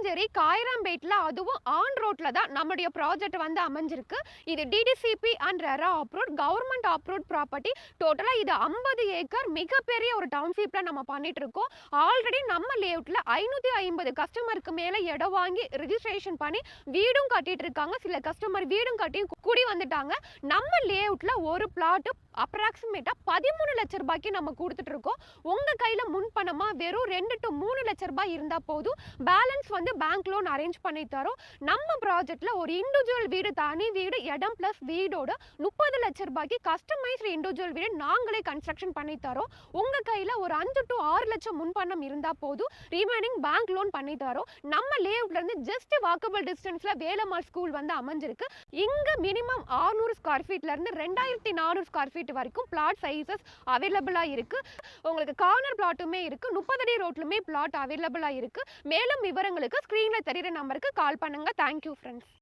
வடபழஞ்சேரி காயராம்பேட்ல அதுவும் ஆன் ரோட்ல தான் நம்மளுடைய ப்ராஜெக்ட் வந்து அமைஞ்சிருக்கு. இது DTCP and RERA approved government approved property. டோட்டலா இது 50 ஏக்கர் மிகப்பெரிய ஒரு டவுன்ஷிப்ல நம்ம பண்ணிட்டு இருக்கோம். ஆல்ரெடி நம்ம லேஅவுட்ல 550 கஸ்டமருக்கு மேல இடம் வாங்கி ரிஜிஸ்ட்ரேஷன் பண்ணி வீடும் கட்டிட்டு இருக்காங்க. சில கஸ்டமர் வீடும் கட்டி குடி வந்துட்டாங்க. நம்ம லேஅவுட்ல ஒரு பிளாட் அப்ராக்சிமேட்டா 13 லட்சம் ரூபாய்க்கு நம்ம கொடுத்துட்டு இருக்கோம். உங்க கையில முன் பணமா வெறும் 2 to 3 லட்சம் ரூபாய் இருந்தா போதும். பேலன்ஸ் வந்து பேங்க் லோன் அரேஞ்ச் பண்ணி தரோம். நம்ம ப்ராஜெக்ட்ல ஒரு இண்டிவிஜுவல் வீடு, தனி வீடு, இடம் பிளஸ் வீடோட 30 லட்சம் ரூபாய்க்கு கஸ்டமைஸ்டு இண்டிவிஜுவல் வீடு நாங்களே கன்ஸ்ட்ரக்ஷன் பண்ணி தரோம். உங்க கையில ஒரு 5 to 6 லட்சம் முன்பணம் இருந்தா போதும். ரிமைனிங் பேங்க் லோன் பண்ணி தரோம். நம்ம லேஅவுட்ல இருந்து ஜஸ்ட் வாக்கபிள் டிஸ்டன்ஸ்ல வேலம்மாள் ஸ்கூல் வந்து அமைஞ்சிருக்கு. இங்க மினிமம் 600 ஸ்கொயர் ஃபீட்ல இருந்து 2400 ஸ்கொயர் ஃபீட் வரைக்கும் பிளாட் சைஸஸ் அவைலபிளா இருக்கு. உங்களுக்கு கார்னர் பிளாட்டுமே இருக்கு. 30 அடி ரோட்லுமே பிளாட் அவைலபிளா இருக்கு. மேலும் விவரங்களுக்கு ஸ்கிரீன்ல தெரியுற நம்பருக்கு கால் பண்ணுங்க. Thank you friends.